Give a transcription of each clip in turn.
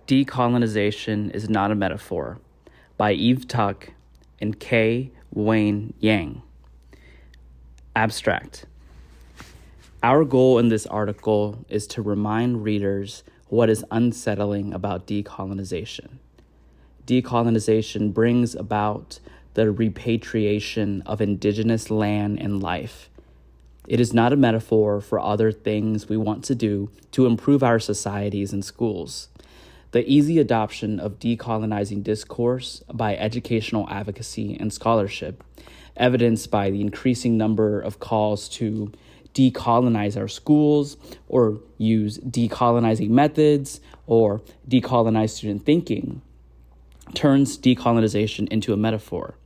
Decolonization is Not a Metaphor by Eve Tuck and K. Wayne Yang. Abstract. Our goal in this article is to remind readers what is unsettling about decolonization. Decolonization brings about the repatriation of indigenous land and life. It is not a metaphor for other things we want to do to improve our societies and schools. The easy adoption of decolonizing discourse by educational advocacy and scholarship, evidenced by the increasing number of calls to decolonize our schools or use decolonizing methods or decolonize student thinking, turns decolonization into a metaphor.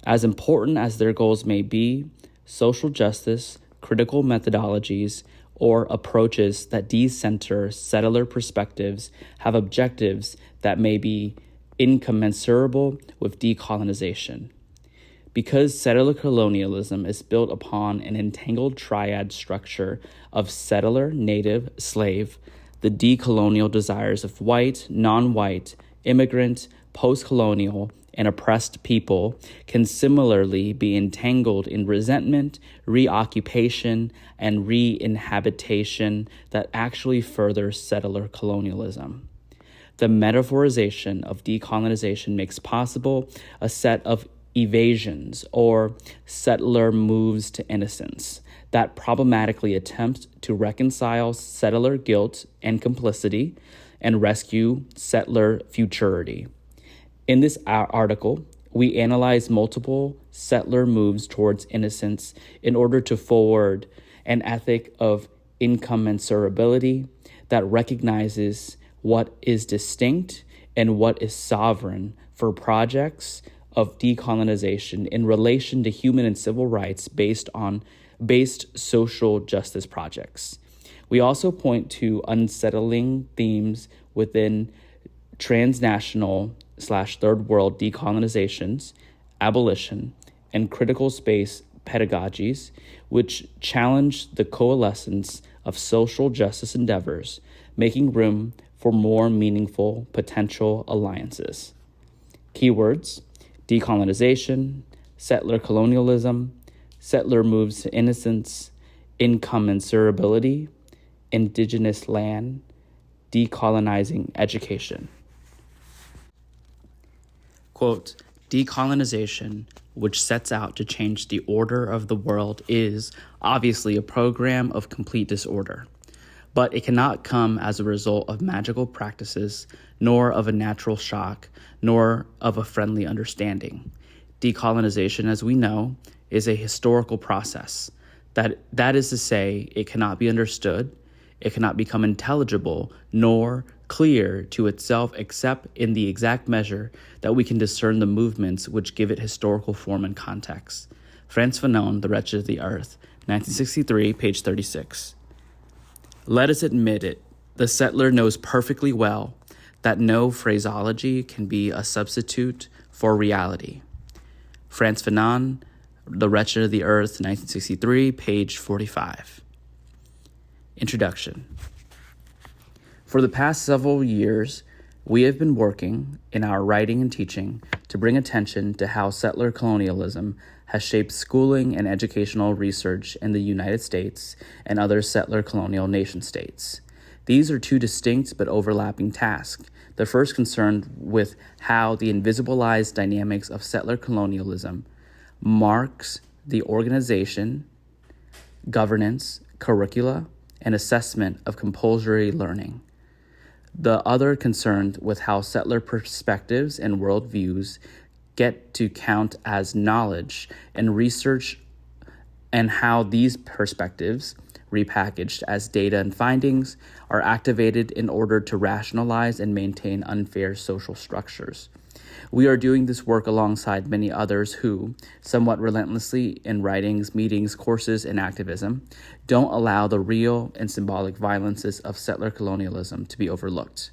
As important as their goals may be, social justice, critical methodologies, or approaches that decenter settler perspectives have objectives that may be incommensurable with decolonization. Because settler colonialism is built upon an entangled triad structure of settler, native, slave, the decolonial desires of white, non-white, immigrant, post-colonial, and oppressed people can similarly be entangled in resentment, reoccupation, and re-inhabitation that actually further settler colonialism. The metaphorization of decolonization makes possible a set of evasions or settler moves to innocence that problematically attempt to reconcile settler guilt and complicity and rescue settler futurity. In this article, we analyze multiple settler moves towards innocence in order to forward an ethic of incommensurability that recognizes what is distinct and what is sovereign for projects of decolonization in relation to human and civil rights based social justice projects. We also point to unsettling themes within transnational /third world decolonizations, abolition, and critical space pedagogies, which challenge the coalescence of social justice endeavors, making room for more meaningful potential alliances. Keywords: decolonization, settler colonialism, settler moves to innocence, incommensurability, indigenous land, decolonizing education. Quote, decolonization, which sets out to change the order of the world, is obviously a program of complete disorder, but it cannot come as a result of magical practices, nor of a natural shock, nor of a friendly understanding. Decolonization, as we know, is a historical process. That is to say, it cannot be understood, it cannot become intelligible, nor clear to itself except in the exact measure that we can discern the movements which give it historical form and context. Frantz Fanon, The Wretched of the Earth, 1963, page 36. Let us admit it, the settler knows perfectly well that no phraseology can be a substitute for reality. Frantz Fanon, The Wretched of the Earth, 1963, page 45. Introduction. For the past several years, we have been working in our writing and teaching to bring attention to how settler colonialism has shaped schooling and educational research in the United States and other settler colonial nation states. These are two distinct but overlapping tasks. The first concerned with how the invisibilized dynamics of settler colonialism marks the organization, governance, curricula, and assessment of compulsory learning. The other concerned with how settler perspectives and worldviews get to count as knowledge and research, and how these perspectives, repackaged as data and findings, are activated in order to rationalize and maintain unfair social structures. We are doing this work alongside many others who, somewhat relentlessly in writings, meetings, courses, and activism, don't allow the real and symbolic violences of settler colonialism to be overlooked.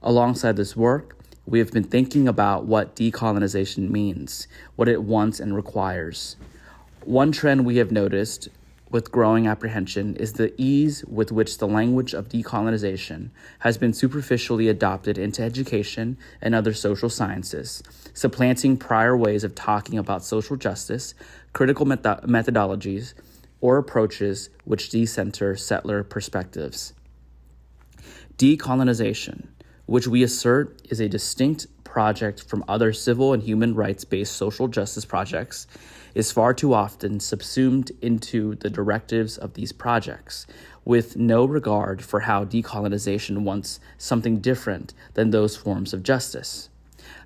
Alongside this work, we have been thinking about what decolonization means, what it wants and requires. One trend we have noticed with growing apprehension is the ease with which the language of decolonization has been superficially adopted into education and other social sciences, supplanting prior ways of talking about social justice, critical methodologies, or approaches which decenter settler perspectives. Decolonization, which we assert is a distinct project from other civil and human rights-based social justice projects, is far too often subsumed into the directives of these projects, with no regard for how decolonization wants something different than those forms of justice.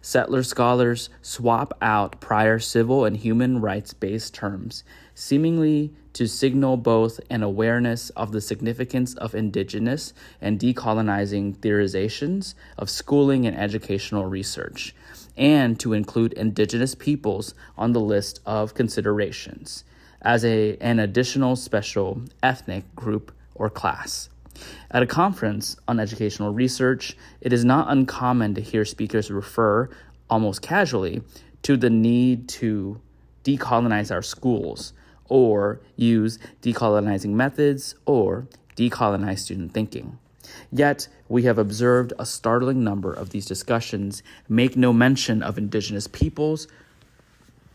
Settler scholars swap out prior civil and human rights-based terms, seemingly to signal both an awareness of the significance of indigenous and decolonizing theorizations of schooling and educational research, and to include indigenous peoples on the list of considerations as an additional special ethnic group or class. At a conference on educational research, it is not uncommon to hear speakers refer, almost casually, to the need to decolonize our schools, or use decolonizing methods, or decolonize student thinking. Yet, we have observed a startling number of these discussions make no mention of indigenous peoples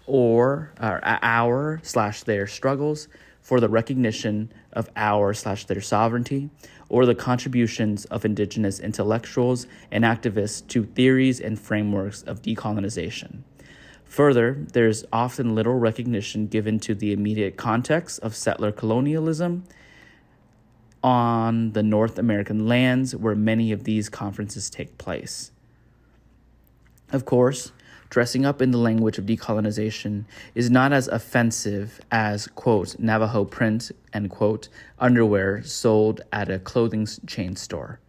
or our/their struggles for the recognition of our/their sovereignty, or the contributions of indigenous intellectuals and activists to theories and frameworks of decolonization. Further, there's often little recognition given to the immediate context of settler colonialism on the North American lands where many of these conferences take place. Of course, dressing up in the language of decolonization is not as offensive as, quote, Navajo print, end quote, underwear sold at a clothing chain store,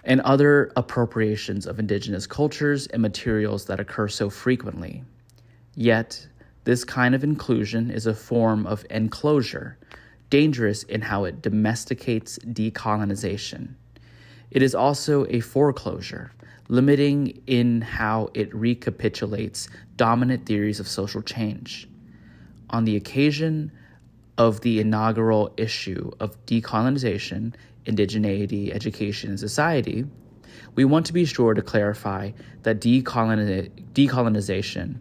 and other appropriations of indigenous cultures and materials that occur so frequently. Yet, this kind of inclusion is a form of enclosure, dangerous in how it domesticates decolonization. It is also a foreclosure, limiting in how it recapitulates dominant theories of social change. On the occasion of the inaugural issue of Decolonization, Indigeneity, Education, and Society, we want to be sure to clarify that decolonization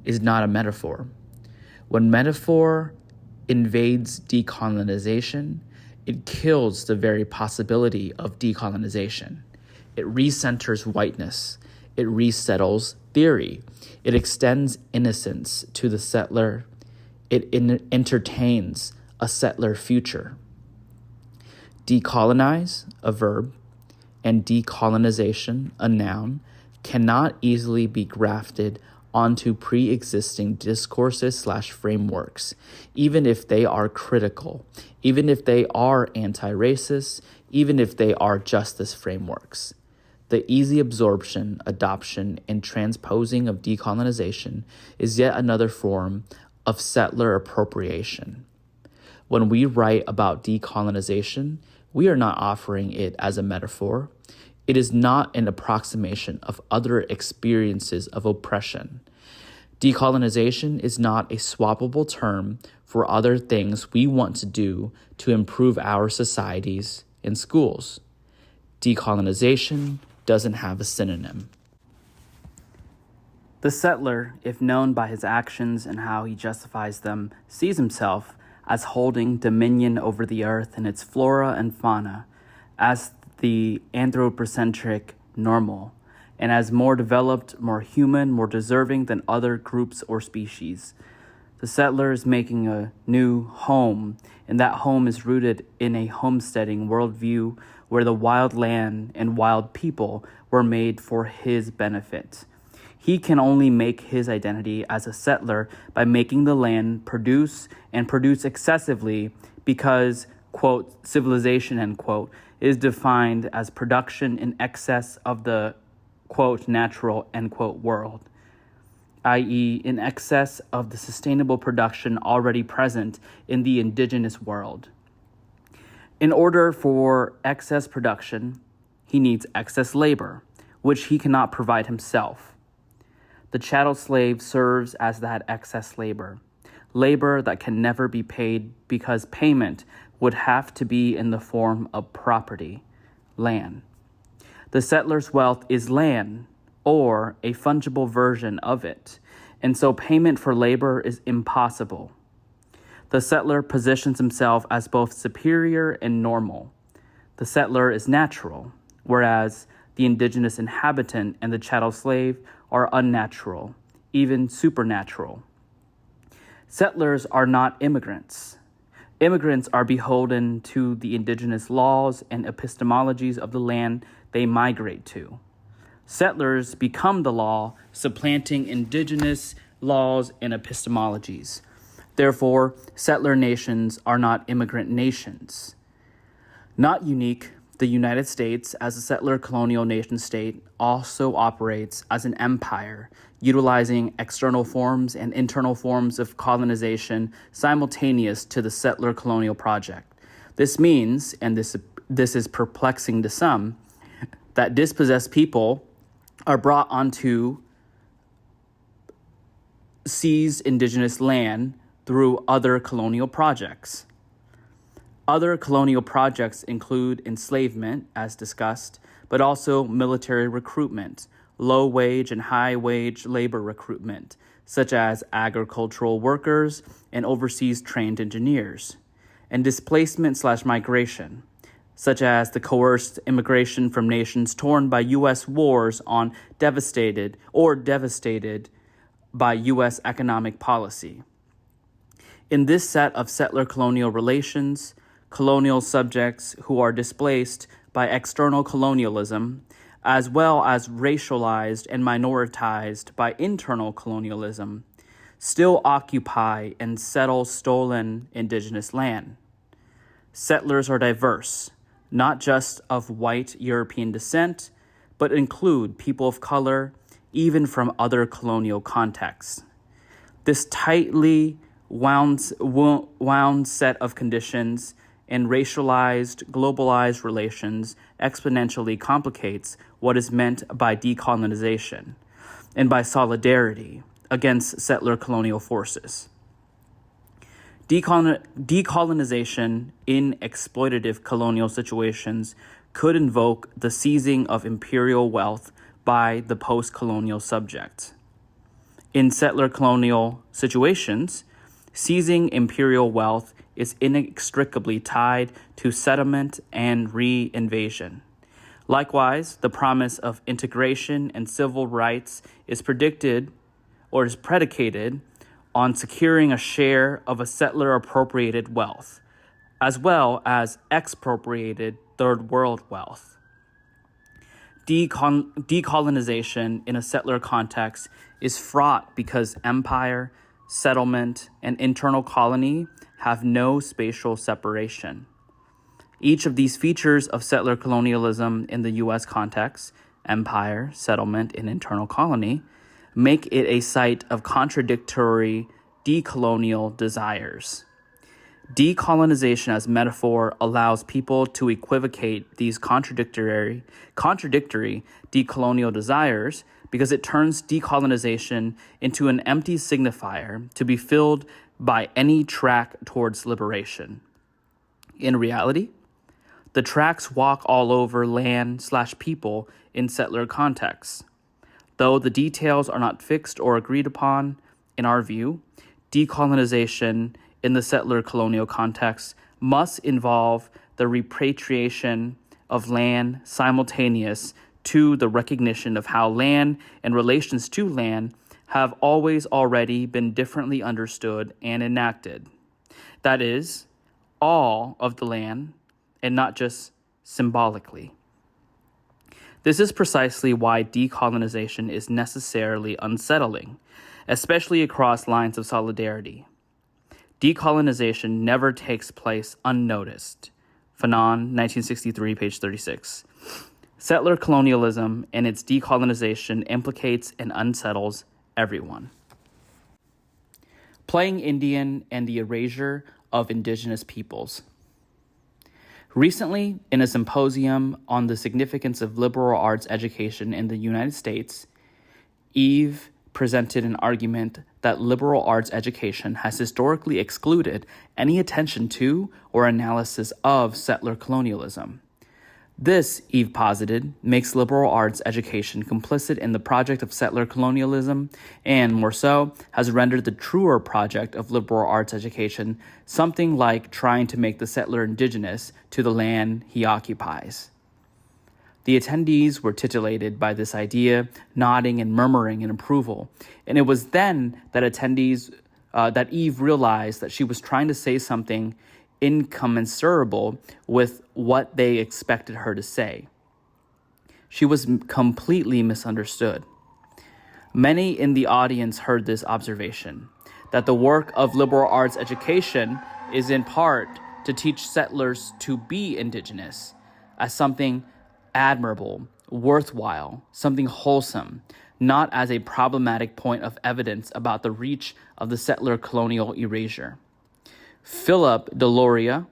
is not a metaphor. When metaphor invades decolonization, it kills the very possibility of decolonization. It recenters whiteness. It resettles theory. It extends innocence to the settler. It entertains a settler future. Decolonize, a verb, and decolonization, a noun, cannot easily be grafted onto pre-existing discourses/frameworks, even if they are critical, even if they are anti-racist, even if they are justice frameworks. The easy absorption, adoption, and transposing of decolonization is yet another form of settler appropriation. When we write about decolonization, we are not offering it as a metaphor. It is not an approximation of other experiences of oppression. Decolonization is not a swappable term for other things we want to do to improve our societies and schools. Decolonization doesn't have a synonym. The settler, if known by his actions and how he justifies them, sees himself as holding dominion over the earth and its flora and fauna, as the anthropocentric normal, and as more developed, more human, more deserving than other groups or species. The settler is making a new home, and that home is rooted in a homesteading worldview where the wild land and wild people were made for his benefit. He can only make his identity as a settler by making the land produce and produce excessively because, quote, civilization, end quote, is defined as production in excess of the, quote, natural, end quote, world, i.e., in excess of the sustainable production already present in the indigenous world. In order for excess production, he needs excess labor, which he cannot provide himself. The chattel slave serves as that excess labor. labor that can never be paid because payment would have to be in the form of property, land. The settler's wealth is land, or a fungible version of it, and so payment for labor is impossible. The settler positions himself as both superior and normal. The settler is natural, whereas the indigenous inhabitant and the chattel slave are unnatural, even supernatural. Settlers are not immigrants. Immigrants are beholden to the indigenous laws and epistemologies of the land they migrate to. Settlers become the law, supplanting indigenous laws and epistemologies. Therefore, settler nations are not immigrant nations. Not unique, the United States, as a settler colonial nation state, also operates as an empire, utilizing external forms and internal forms of colonization simultaneous to the settler colonial project. This means, and this is perplexing to some, that dispossessed people are brought onto seized indigenous land through other colonial projects. Other colonial projects include enslavement, as discussed, but also military recruitment, low-wage and high-wage labor recruitment, such as agricultural workers and overseas trained engineers, and displacement/migration, such as the coerced immigration from nations torn by U.S. wars on devastated by U.S. economic policy. In this set of settler-colonial relations, colonial subjects who are displaced by external colonialism, as well as racialized and minoritized by internal colonialism, still occupy and settle stolen indigenous land. Settlers are diverse, not just of white European descent, but include people of color, even from other colonial contexts. This tightly wound set of conditions and racialized, globalized relations exponentially complicates what is meant by decolonization and by solidarity against settler colonial forces. Decolonization in exploitative colonial situations could invoke the seizing of imperial wealth by the post-colonial subject. In settler colonial situations, seizing imperial wealth is inextricably tied to settlement and re-invasion. Likewise, the promise of integration and civil rights is predicated on securing a share of a settler-appropriated wealth, as well as expropriated third world wealth. Decolonization in a settler context is fraught because empire, settlement, and internal colony have no spatial separation. Each of these features of settler colonialism in the U.S. context, empire, settlement, and internal colony, make it a site of contradictory decolonial desires. Decolonization as metaphor allows people to equivocate these contradictory decolonial desires because it turns decolonization into an empty signifier to be filled by any track towards liberation. In reality, the tracks walk all over land/people in settler contexts. Though the details are not fixed or agreed upon, in our view, decolonization in the settler colonial context must involve the repatriation of land simultaneous to the recognition of how land and relations to land have always already been differently understood and enacted. That is, all of the land, and not just symbolically. This is precisely why decolonization is necessarily unsettling, especially across lines of solidarity. Decolonization never takes place unnoticed. Fanon, 1963, page 36. Settler colonialism and its decolonization implicates and unsettles everyone. Playing Indian and the erasure of indigenous peoples. Recently, in a symposium on the significance of liberal arts education in the United States, Eve presented an argument that liberal arts education has historically excluded any attention to or analysis of settler colonialism. This, Eve posited, makes liberal arts education complicit in the project of settler colonialism and, more so, has rendered the truer project of liberal arts education something like trying to make the settler indigenous to the land he occupies. The attendees were titillated by this idea, nodding and murmuring in approval, and it was then that that Eve realized that she was trying to say something incommensurable with what they expected her to say. She was completely misunderstood. Many in the audience heard this observation, that the work of liberal arts education is in part to teach settlers to be indigenous, as something admirable, worthwhile, something wholesome, not as a problematic point of evidence about the reach of the settler colonial erasure. Philip Deloria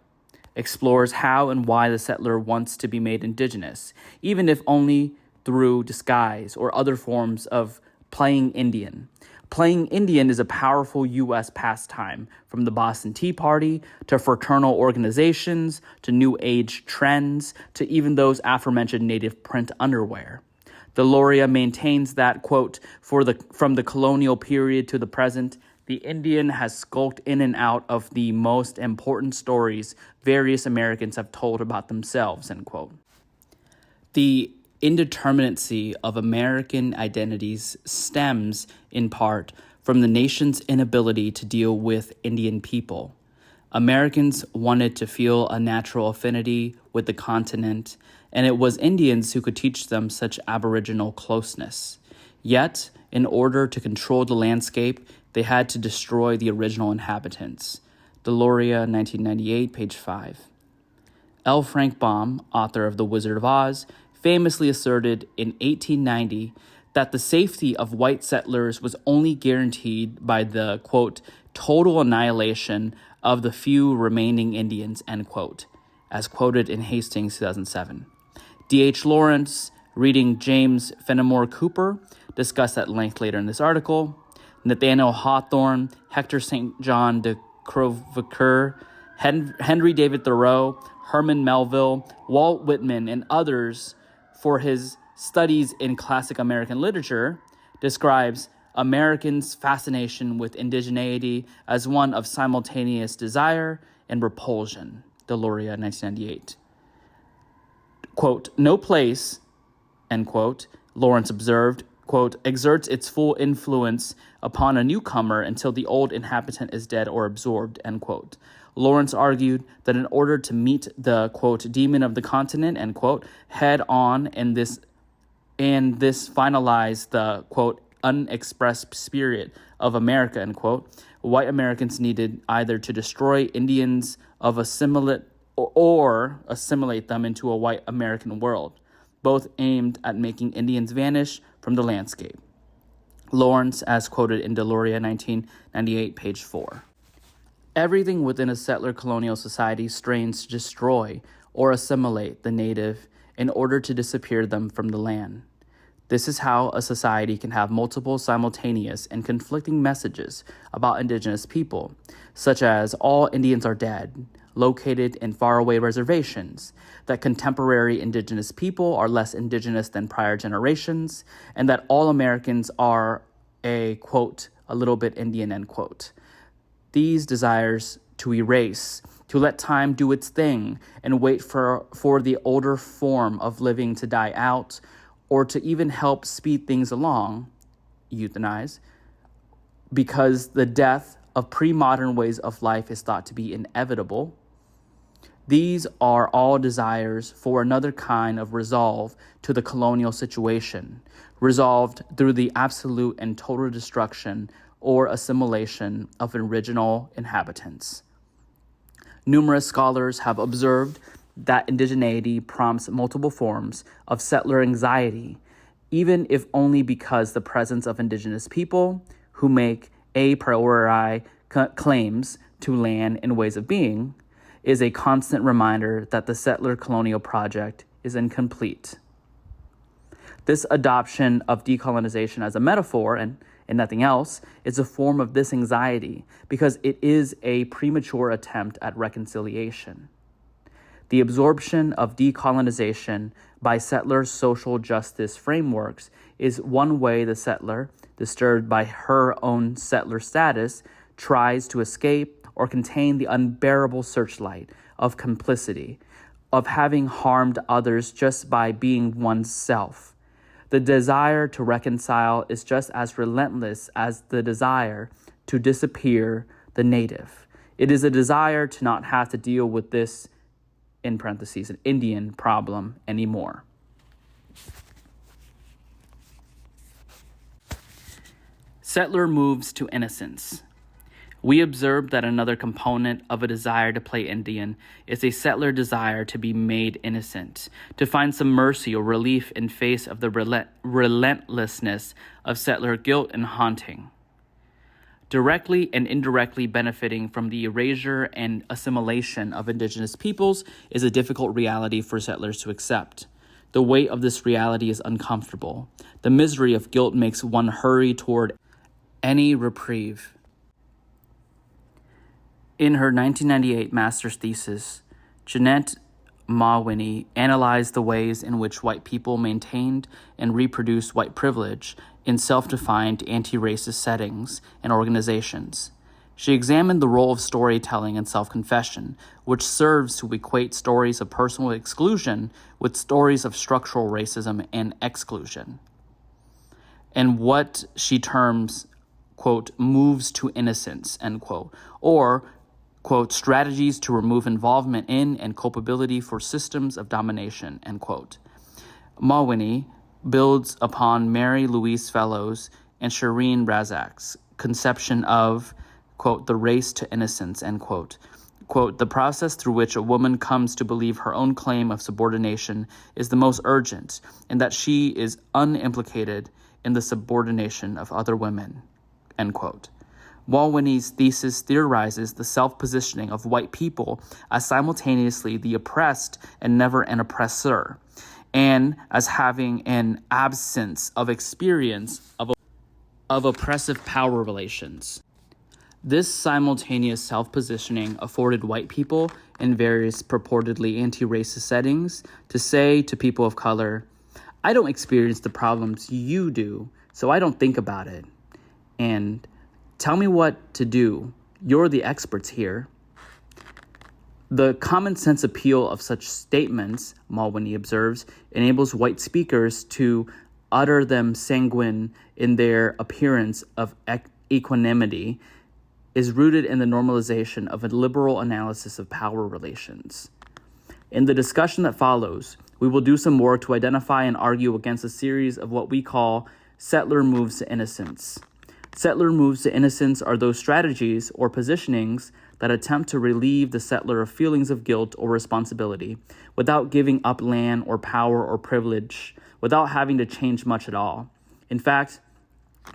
explores how and why the settler wants to be made indigenous, even if only through disguise or other forms of playing Indian. Playing Indian is a powerful U.S. pastime, from the Boston Tea Party to fraternal organizations to New Age trends to even those aforementioned native print underwear. Deloria maintains that, quote, from the colonial period to the present, the Indian has skulked in and out of the most important stories various Americans have told about themselves, end quote. The indeterminacy of American identities stems, in part, from the nation's inability to deal with Indian people. Americans wanted to feel a natural affinity with the continent, and it was Indians who could teach them such aboriginal closeness. Yet, in order to control the landscape, they had to destroy the original inhabitants. Deloria, 1998, page 5. L. Frank Baum, author of The Wizard of Oz, famously asserted in 1890 that the safety of white settlers was only guaranteed by the, quote, total annihilation of the few remaining Indians, end quote, as quoted in Hastings, 2007. D.H. Lawrence, reading James Fenimore Cooper, discussed at length later in this article. Nathaniel Hawthorne, Hector St. John de Crèvecoeur, Henry David Thoreau, Herman Melville, Walt Whitman, and others, for his studies in classic American literature, describes Americans' fascination with indigeneity as one of simultaneous desire and repulsion. Deloria, 1998. Quote, no place, end quote, Lawrence observed, quote, exerts its full influence upon a newcomer until the old inhabitant is dead or absorbed, end quote. Lawrence argued that in order to meet the, quote, demon of the continent, end quote, head on and this finalize the, quote, unexpressed spirit of America, end quote, white Americans needed either to destroy Indians of assimilate or assimilate them into a white American world, both aimed at making Indians vanish from the landscape. Lawrence, as quoted in Deloria, 1998, page 4. Everything within a settler colonial society strains to destroy or assimilate the native in order to disappear them from the land. This is how a society can have multiple simultaneous and conflicting messages about indigenous people, such as all Indians are dead, located in faraway reservations, that contemporary indigenous people are less indigenous than prior generations, and that all Americans are a, quote, a little bit Indian, end quote. These desires to erase, to let time do its thing and wait for the older form of living to die out, or to even help speed things along, euthanize, because the death of pre-modern ways of life is thought to be inevitable. These are all desires for another kind of resolve to the colonial situation, resolved through the absolute and total destruction or assimilation of original inhabitants. Numerous scholars have observed that indigeneity prompts multiple forms of settler anxiety, even if only because the presence of indigenous people who make a priori claims to land and ways of being is a constant reminder that the settler colonial project is incomplete. This adoption of decolonization as a metaphor and and nothing else, is a form of this anxiety because it is a premature attempt at reconciliation. The absorption of decolonization by settler social justice frameworks is one way the settler, disturbed by her own settler status, tries to escape or contain the unbearable searchlight of complicity, of having harmed others just by being oneself. The desire to reconcile is just as relentless as the desire to disappear the native. It is a desire to not have to deal with this, in parentheses, an Indian problem anymore. Settler moves to innocence. We observe that another component of a desire to play Indian is a settler desire to be made innocent, to find some mercy or relief in face of the relentlessness of settler guilt and haunting. Directly and indirectly benefiting from the erasure and assimilation of indigenous peoples is a difficult reality for settlers to accept. The weight of this reality is uncomfortable. The misery of guilt makes one hurry toward any reprieve. In her 1998 master's thesis, Jeanette Mawhinney analyzed the ways in which white people maintained and reproduced white privilege in self-defined anti-racist settings and organizations. She examined the role of storytelling and self-confession, which serves to equate stories of personal exclusion with stories of structural racism and exclusion, and what she terms, quote, moves to innocence, end quote, or quote, strategies to remove involvement in and culpability for systems of domination, end quote. Mawhinney builds upon Mary Louise Fellowes and Shireen Razak's conception of, quote, the race to innocence, end quote. Quote, the process through which a woman comes to believe her own claim of subordination is the most urgent, and that she is unimplicated in the subordination of other women, end quote. Mawhinney's thesis theorizes the self-positioning of white people as simultaneously the oppressed and never an oppressor, and as having an absence of experience of oppressive power relations. This simultaneous self-positioning afforded white people in various purportedly anti-racist settings to say to people of color, I don't experience the problems you do, so I don't think about it. And tell me what to do. You're the experts here. The common sense appeal of such statements, Mawhinney observes, enables white speakers to utter them sanguine in their appearance of equanimity, is rooted in the normalization of a liberal analysis of power relations. In the discussion that follows, we will do some work to identify and argue against a series of what we call settler moves to innocence. Settler moves to innocence are those strategies or positionings that attempt to relieve the settler of feelings of guilt or responsibility without giving up land or power or privilege, without having to change much at all. In fact,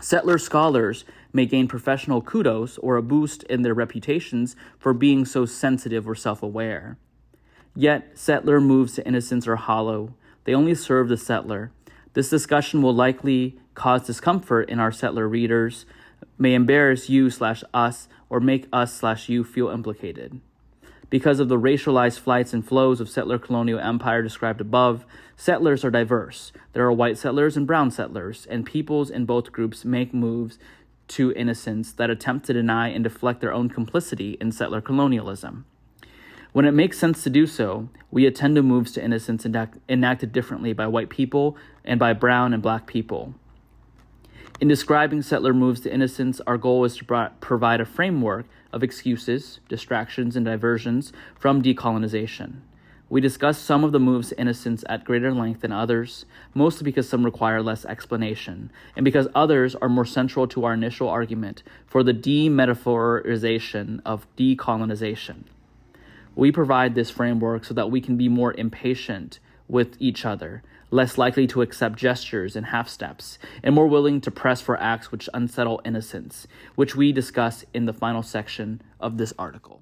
settler scholars may gain professional kudos or a boost in their reputations for being so sensitive or self-aware. Yet, settler moves to innocence are hollow. They only serve the settler. This discussion will likely cause discomfort in our settler readers, may embarrass you/us, or make us/you feel implicated. Because of the racialized flights and flows of settler colonial empire described above, settlers are diverse. There are white settlers and brown settlers, and peoples in both groups make moves to innocence that attempt to deny and deflect their own complicity in settler colonialism. When it makes sense to do so, we attend to moves to innocence enacted differently by white people and by brown and black people. In describing settler moves to innocence, our goal is to provide a framework of excuses, distractions, and diversions from decolonization. We discuss some of the moves to innocence at greater length than others, mostly because some require less explanation, and because others are more central to our initial argument for the demetaphorization of decolonization. We provide this framework so that we can be more impatient with each other, less likely to accept gestures and half-steps, and more willing to press for acts which unsettle innocence, which we discuss in the final section of this article.